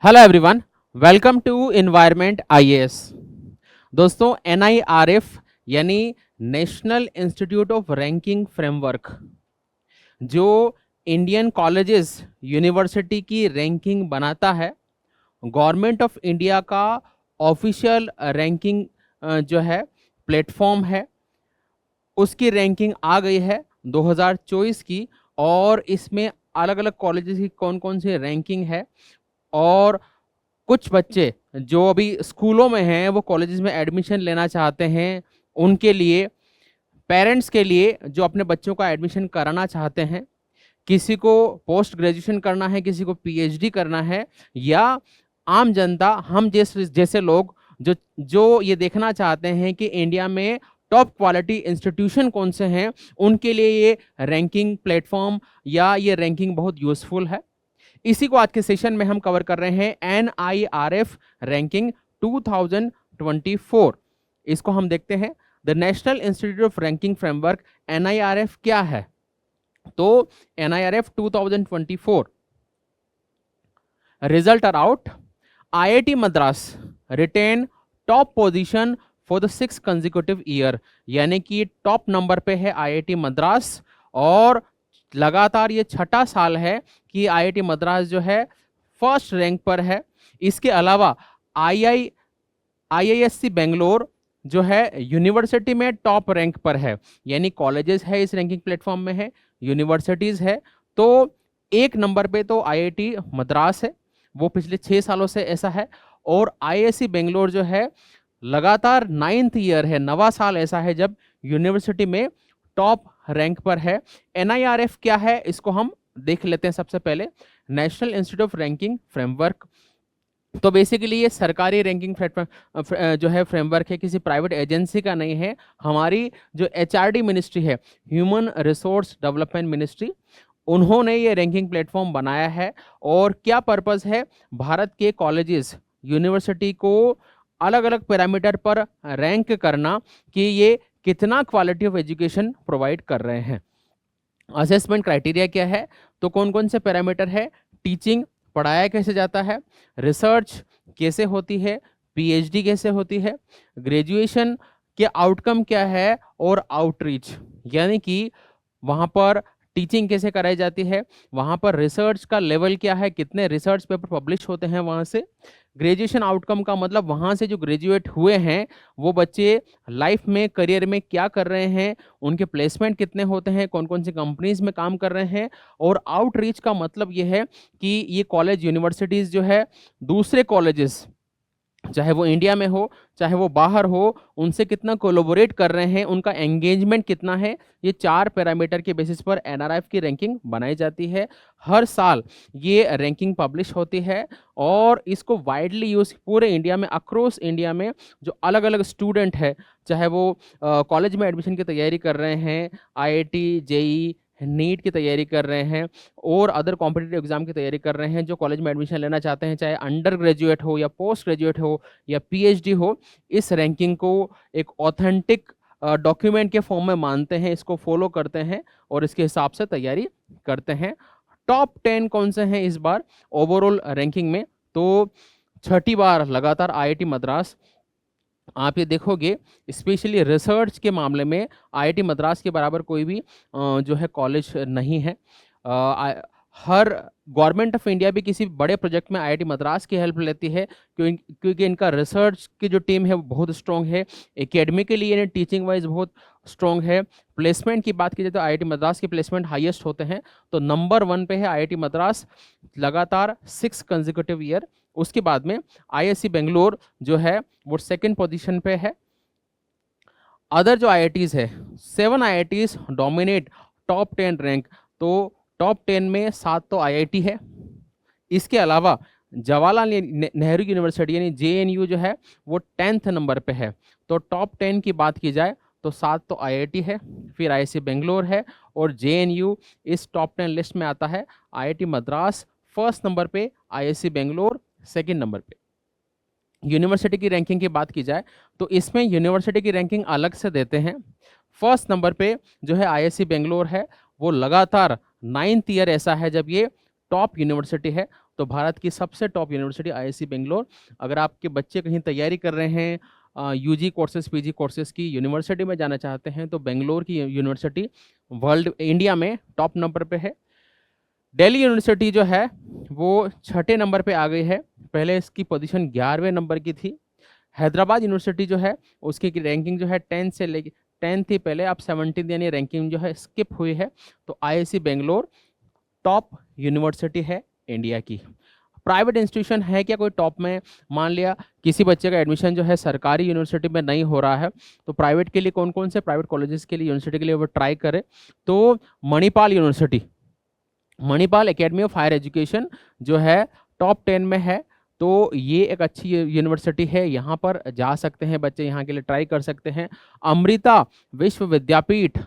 Hello everyone, welcome to environment IAS. दोस्तों, NIRF यानी national institute of ranking framework जो Indian colleges university की ranking बनाता है, गवर्नमेंट ऑफ इंडिया का ऑफिशियल रैंकिंग जो है प्लेटफॉर्म है, उसकी रैंकिंग आ गई है 2024 की। और इसमें अलग अलग कॉलेजेस की कौन कौन सी रैंकिंग है, और कुछ बच्चे जो अभी स्कूलों में हैं वो कॉलेजेस में एडमिशन लेना चाहते हैं, उनके लिए, पेरेंट्स के लिए जो अपने बच्चों का एडमिशन कराना चाहते हैं, किसी को पोस्ट ग्रेजुएशन करना है, किसी को पीएचडी करना है, या आम जनता हम जैसे जैसे लोग जो जो ये देखना चाहते हैं कि इंडिया में टॉप क्वालिटी इंस्टीट्यूशन कौन से हैं, उनके लिए ये रैंकिंग प्लेटफॉर्म या ये रैंकिंग बहुत यूजफुल है। इसी को आज के सेशन में हम कवर कर रहे हैं, एनआईआरएफ रैंकिंग 2024। इसको हम देखते हैं। The national institute of ranking framework NIRF क्या है। तो NIRF 2024 result are out. IIT Madras retain top position for the 6 consecutive year, यानी कि टॉप नंबर पे है आईआईटी मद्रास, और लगातार ये छठा साल है कि आईआईटी मद्रास जो है फर्स्ट रैंक पर है। इसके अलावा आईआईएससी बेंगलोर जो है यूनिवर्सिटी में टॉप रैंक पर है, यानी कॉलेजेस है इस रैंकिंग प्लेटफॉर्म में है, यूनिवर्सिटीज है। तो एक नंबर पे तो आईआईटी मद्रास है, वो पिछले 6 सालों से ऐसा है। और आईआईएससी बेंगलोर जो है लगातार 9th ईयर है, 9वां साल ऐसा है जब यूनिवर्सिटी में टॉप रैंक पर है। एनआईआरएफ क्या है इसको हम देख लेते हैं। सबसे पहले national institute of ranking framework, तो बेसिकली ये सरकारी रैंकिंग जो है फ्रेमवर्क है, किसी प्राइवेट एजेंसी का नहीं है। हमारी जो एचआरडी मिनिस्ट्री है, ह्यूमन रिसोर्स डेवलपमेंट मिनिस्ट्री, उन्होंने ये रैंकिंग प्लेटफॉर्म बनाया है। और क्या पर्पस है, भारत के कॉलेजेस यूनिवर्सिटी को अलग अलग पैरामीटर पर रैंक करना कि ये कितना क्वालिटी ऑफ एजुकेशन प्रोवाइड कर रहे हैं। असेसमेंट क्राइटेरिया क्या है, तो कौन कौन से पैरामीटर है, टीचिंग पढ़ाया कैसे जाता है, रिसर्च कैसे होती है, पीएचडी कैसे होती है, ग्रेजुएशन के आउटकम क्या है, और आउटरीच यानी कि वहाँ पर टीचिंग कैसे कराई जाती है, वहाँ पर रिसर्च का लेवल क्या है, कितने रिसर्च पेपर पब्लिश होते हैं वहाँ से। ग्रेजुएशन आउटकम का मतलब वहाँ से जो ग्रेजुएट हुए हैं वो बच्चे लाइफ में, करियर में क्या कर रहे हैं, उनके प्लेसमेंट कितने होते हैं, कौन कौन सी कंपनीज में काम कर रहे हैं। और आउटरीच का मतलब ये है कि ये कॉलेज यूनिवर्सिटीज़ जो है दूसरे कॉलेजेस, चाहे वो इंडिया में हो चाहे वो बाहर हो, उनसे कितना कोलोबोरेट कर रहे हैं, उनका एंगेजमेंट कितना है। ये 4 पैरामीटर के बेसिस पर एनआरएफ की रैंकिंग बनाई जाती है। हर साल ये रैंकिंग पब्लिश होती है और इसको वाइडली यूज पूरे इंडिया में, अक्रॉस इंडिया में जो अलग अलग स्टूडेंट है, चाहे वो कॉलेज में एडमिशन की तैयारी कर रहे हैं, आईआईटी, जेई, नीट की तैयारी कर रहे हैं, और अदर कॉम्पिटिटिव एग्जाम की तैयारी कर रहे हैं, जो कॉलेज में एडमिशन लेना चाहते हैं, चाहे अंडर ग्रेजुएट हो या पोस्ट ग्रेजुएट हो या पीएचडी हो, इस रैंकिंग को एक ऑथेंटिक डॉक्यूमेंट के फॉर्म में मानते हैं, इसको फॉलो करते हैं और इसके हिसाब से तैयारी करते हैं। टॉप 10 कौन से हैं इस बार ओवरऑल रैंकिंग में, तो छठी बार लगातार आईआईटी मद्रास। आप ये देखोगे स्पेशली रिसर्च के मामले में आईआईटी मद्रास के बराबर कोई भी जो है कॉलेज नहीं है। हर गवर्नमेंट ऑफ इंडिया भी किसी बड़े प्रोजेक्ट में आईआईटी मद्रास की हेल्प लेती है, क्योंकि इनका रिसर्च की जो टीम है वो बहुत स्ट्रॉन्ग है, एकेडमिकली यानी टीचिंग वाइज बहुत स्ट्रॉन्ग है। प्लेसमेंट की बात की जाए तो आईआईटी मद्रास के प्लेसमेंट हाईएस्ट होते हैं, तो नंबर 1 पे है आईआईटी मद्रास लगातार 6 कंसेक्यूटिव ईयर। उसके बाद में आईआईएससी बेंगलोर जो है वो सेकंड पोजीशन पे है। अदर जो आईआईटीज है, 7 आईआईटीज डोमिनेट टॉप 10 रैंक, तो टॉप 10 में 7 तो आईआईटी है। इसके अलावा जवाहरलाल नेहरू यूनिवर्सिटी यानी जेएनयू जो है वो 10th नंबर पे है। तो टॉप 10 की बात की जाए तो 7 तो आईआईटी है, फिर आईआईसी बेंगलोर है, और जेएनयू इस टॉप 10 लिस्ट में आता है। आईआईटी मद्रास फर्स्ट नंबर पे, आईआईसी बेंगलोर सेकंड नंबर पे। यूनिवर्सिटी की रैंकिंग की बात की जाए तो इसमें यूनिवर्सिटी की रैंकिंग अलग से देते हैं। फर्स्ट नंबर पे जो है आईआईसी बेंगलोर है, वो लगातार 9th ईयर ऐसा है जब ये टॉप यूनिवर्सिटी है। तो भारत की सबसे टॉप यूनिवर्सिटी आईआईसी बेंगलोर। अगर आपके बच्चे कहीं तैयारी कर रहे हैं यूजी कोर्सेज पीजी कोर्सेज की, यूनिवर्सिटी में जाना चाहते हैं, तो बेंगलोर की यूनिवर्सिटी वर्ल्ड इंडिया में टॉप नंबर पे है। दिल्ली यूनिवर्सिटी जो है वो 6ठे नंबर पे आ गई है, पहले इसकी पोजीशन 11वें नंबर की थी। हैदराबाद यूनिवर्सिटी जो है उसकी रैंकिंग जो है 10 से लेके 10 थी पहले, अब 17 यानी रैंकिंग जो है स्किप हुई है। तो आईआईसी बेंगलोर टॉप यूनिवर्सिटी है इंडिया की। प्राइवेट इंस्टीट्यूशन है क्या कोई टॉप में? मान लिया किसी बच्चे का एडमिशन जो है सरकारी यूनिवर्सिटी में नहीं हो रहा है, तो प्राइवेट के लिए कौन कौन से प्राइवेट कॉलेजेस के लिए, यूनिवर्सिटी के लिए वो ट्राई करे, तो Manipal university, Manipal academy of higher education जो है टॉप 10 में है। तो ये एक अच्छी यूनिवर्सिटी है, यहाँ पर जा सकते हैं बच्चे, यहाँ के लिए ट्राई कर सकते हैं। अमृता विश्व विद्यापीठ,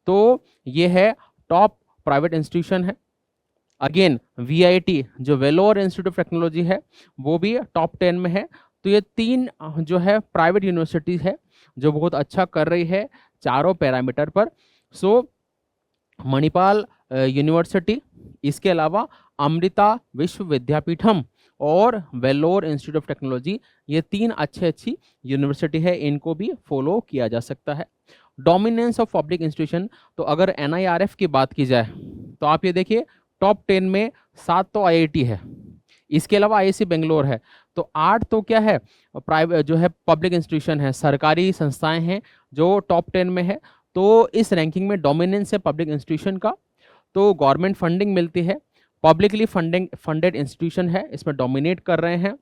तो ये है टॉप प्राइवेट इंस्टीट्यूशन है। अगेन वीआईटी जो वेलोर इंस्टीट्यूट ऑफ टेक्नोलॉजी है वो भी टॉप 10 में है। तो ये 3 जो है प्राइवेट यूनिवर्सिटीज है जो बहुत अच्छा कर रही है चारों पैरामीटर पर। सो मणिपाल यूनिवर्सिटी, इसके अलावा अमृता विश्व विद्यापीठम और वेलोर इंस्टीट्यूट ऑफ टेक्नोलॉजी, ये 3 अच्छी यूनिवर्सिटी है, इनको भी फॉलो किया जा सकता है। डोमिनेंस ऑफ पब्लिक इंस्टीट्यूशन, तो अगर एनआईआरएफ की बात की जाए तो आप ये देखिए टॉप 10 में 7 तो आईआईटी है, इसके अलावा आईआईसी बेंगलोर है, तो 8 तो क्या है प्राइवेट जो है पब्लिक इंस्टीट्यूशन है, सरकारी संस्थाएं हैं जो टॉप 10 में है। तो इस रैंकिंग में डोमिनेंस है पब्लिक इंस्टीट्यूशन का, तो गवर्नमेंट फंडिंग मिलती है, पब्लिकली फंडेड इंस्टीट्यूशन है, इसमें डोमिनेट कर रहे हैं।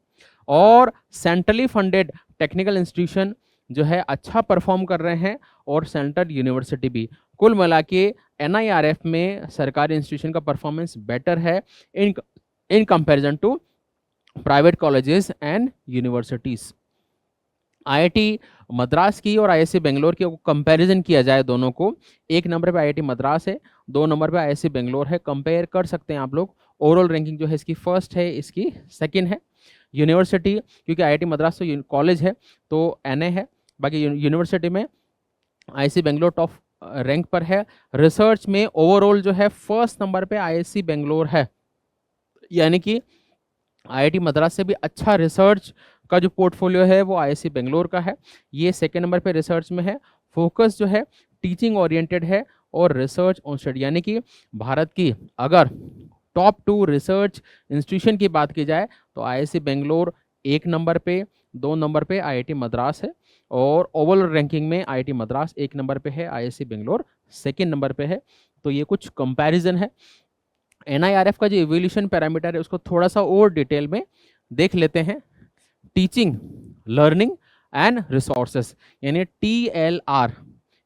और सेंट्रली फंडेड टेक्निकल इंस्टीट्यूशन जो है अच्छा परफॉर्म कर रहे हैं, और सेंट्रल यूनिवर्सिटी भी। कुल मिला के एनआईआरएफ में सरकारी इंस्टीट्यूशन का परफॉर्मेंस बेटर है in comparison to private colleges and universities. IIT Madras की और आईआईसी बेंगलोर की कंपैरिजन किया जाए दोनों को, 1 नंबर पे आईआईटी मद्रास है, 2 नंबर पे आईआईसी बेंगलोर है, कंपेयर कर सकते हैं आप लोग। ओवरऑल रैंकिंग जो है इसकी फर्स्ट है, इसकी सेकंड है। यूनिवर्सिटी क्योंकि आईआईटी मद्रास तो कॉलेज है तो एनए है, बाकी यूनिवर्सिटी में आईआईसी बेंगलोर टॉप रैंक पर है। रिसर्च में ओवरऑल जो है फर्स्ट नंबर पे आईआईसी बेंगलोर है, यानी कि आईआईटी मद्रास से भी अच्छा रिसर्च का जो पोर्टफोलियो है वो आईआईसी बेंगलोर का है। ये सेकेंड नंबर पे रिसर्च में है। फोकस जो है टीचिंग ओरिएंटेड है और रिसर्च ऑन स्टडी, यानी कि भारत की अगर टॉप 2 रिसर्च इंस्टीट्यूशन की बात की जाए तो आईआईसी बेंगलोर 1 नंबर पे, 2 नंबर पे आईआईटी मद्रास है, और ओवरऑल रैंकिंग में आईआईटी मद्रास 1 नंबर पे है, आईआईसी बेंगलोर सेकेंड नंबर पे है। तो ये कुछ कंपैरिजन है। एनआईआरएफ का जो इवोल्यूशन पैरामीटर है उसको थोड़ा सा और डिटेल में देख लेते हैं। टीचिंग, लर्निंग एंड रिसोर्सेस, यानी TLR,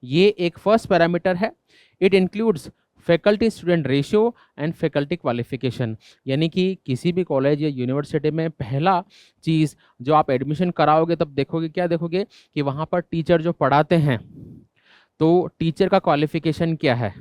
ये एक फर्स्ट पैरामीटर है। It includes faculty student ratio and faculty qualification, यानी कि किसी भी कॉलेज या यूनिवर्सिटी में पहला चीज़ जो आप एडमिशन कराओगे तब देखोगे, क्या देखोगे कि वहाँ पर टीचर जो पढ़ाते हैं तो टीचर का क्वालिफिकेशन क्या है,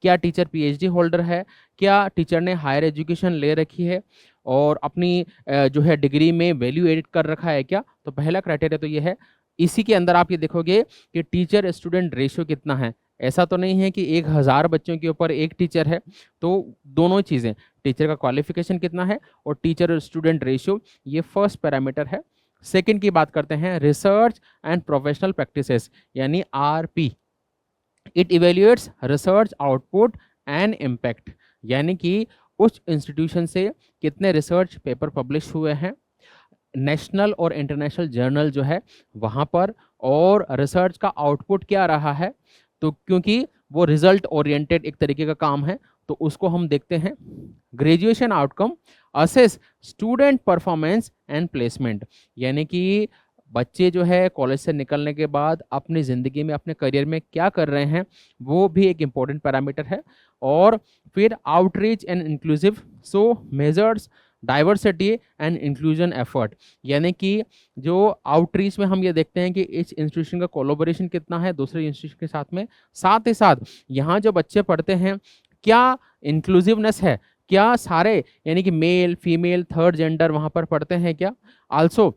क्या टीचर पीएचडी होल्डर है, क्या टीचर ने हायर एजुकेशन ले रखी है और अपनी जो है डिग्री में वैल्यू एडिट कर रखा है क्या। तो पहला क्राइटेरिया तो ये है। इसी के अंदर आप ये देखोगे कि टीचर स्टूडेंट रेशियो कितना है। ऐसा तो नहीं है कि 1000 बच्चों के ऊपर एक टीचर है, तो दोनों चीज़ें, टीचर का क्वालिफिकेशन कितना है और टीचर स्टूडेंट रेशियो, ये फर्स्ट पैरामीटर है। सेकंड की बात करते हैं रिसर्च एंड प्रोफेशनल प्रैक्टिसेस, यानी RP। It evaluates research output and impact, यानी कि उस इंस्टीट्यूशन से कितने रिसर्च पेपर पब्लिश हुए हैं नेशनल और इंटरनेशनल जर्नल जो है वहाँ पर, और रिसर्च का आउटपुट क्या रहा है। तो क्योंकि वो रिजल्ट ओरिएंटेड एक तरीके का काम है तो उसको हम देखते हैं। Graduation outcome assess student performance and placement, यानी कि बच्चे जो है कॉलेज से निकलने के बाद अपनी ज़िंदगी में, अपने करियर में क्या कर रहे हैं, वो भी एक इम्पॉर्टेंट पैरामीटर है। और फिर outreach and inclusive, so measures diversity and inclusion effort, यानी कि जो आउटरीच में हम ये देखते हैं कि इस इंस्टीट्यूशन का कोलैबोरेशन कितना है दूसरे इंस्टीट्यूशन के साथ में, साथ ही साथ यहाँ जो बच्चे पढ़ते हैं क्या इंक्लूसिवनेस है, क्या सारे यानी कि मेल फीमेल थर्ड जेंडर वहाँ पर पढ़ते हैं क्या। आल्सो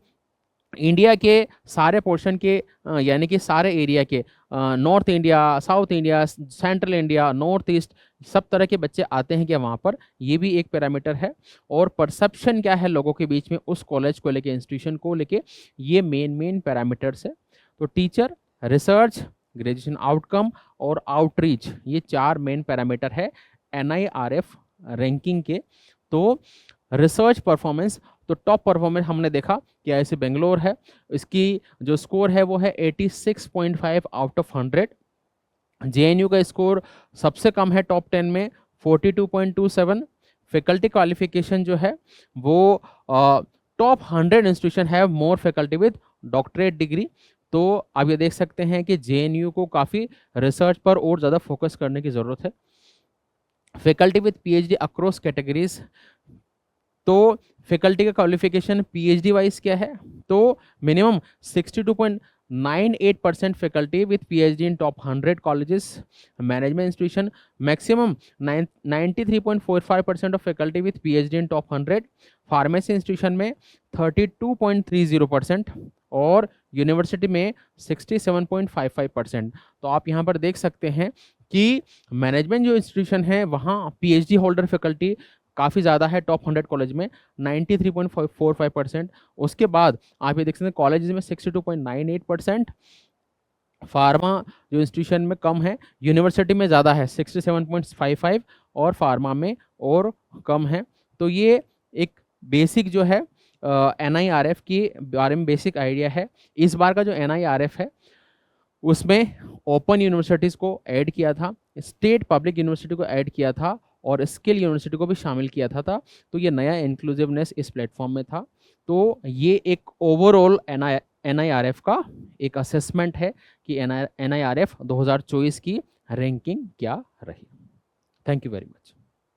इंडिया के सारे पोर्शन के यानी कि सारे एरिया के north India, south India, central India, north east, सब तरह के बच्चे आते हैं क्या वहाँ पर, ये भी एक पैरामीटर है। और परसेप्शन क्या है लोगों के बीच में उस कॉलेज को लेके, इंस्टीट्यूशन को लेके, ये मेन पैरामीटर्स है। तो टीचर, रिसर्च, ग्रेजुएशन आउटकम और आउटरीच, ये 4 मेन पैरामीटर है NIRF रैंकिंग के। तो रिसर्च परफॉर्मेंस, तो टॉप परफॉर्मेंस हमने देखा कि IISc बेंगलोर है, इसकी जो स्कोर है वो है 86.5 आउट ऑफ 100। JNU का स्कोर सबसे कम है टॉप 10 में, 42.27। फैकल्टी क्वालिफिकेशन जो है वो टॉप 100 इंस्टीट्यूशन है मोर फैकल्टी विद डॉक्टरेट डिग्री। तो आप ये देख सकते हैं कि JNU को काफ़ी रिसर्च पर और ज़्यादा फोकस करने की ज़रूरत है। Faculty with PhD across categories, तो फैकल्टी का क्वालिफिकेशन PhD वाइज क्या है, तो minimum 62.98% faculty with PhD in top 100 colleges management institution, maximum 93.45% of faculty with PhD in top 100 pharmacy institution में 32.30% और यूनिवर्सिटी में 67.55%। तो आप यहाँ पर देख सकते हैं कि मैनेजमेंट जो इंस्टीट्यूशन है वहाँ PhD होल्डर फैकल्टी काफ़ी ज़्यादा है टॉप 100 कॉलेज में 93.45%। उसके बाद आप ये देख सकते हैं कॉलेज में 62.98%। फार्मा जो इंस्टीट्यूशन में कम है, यूनिवर्सिटी में ज़्यादा है 67.55 और फार्मा में और कम है। तो ये एक बेसिक जो है NIRF के बारे में बेसिक आइडिया है। इस बार का जो NIRF है उसमें ओपन यूनिवर्सिटीज़ को ऐड किया था, स्टेट पब्लिक यूनिवर्सिटी को ऐड किया था और स्किल यूनिवर्सिटी को भी शामिल किया था। तो ये नया इंक्लूसिवनेस इस प्लेटफॉर्म में था। तो ये एक ओवरऑल NIRF का एक असेसमेंट है कि NIRF 2024 की रैंकिंग क्या रही। Thank you very much.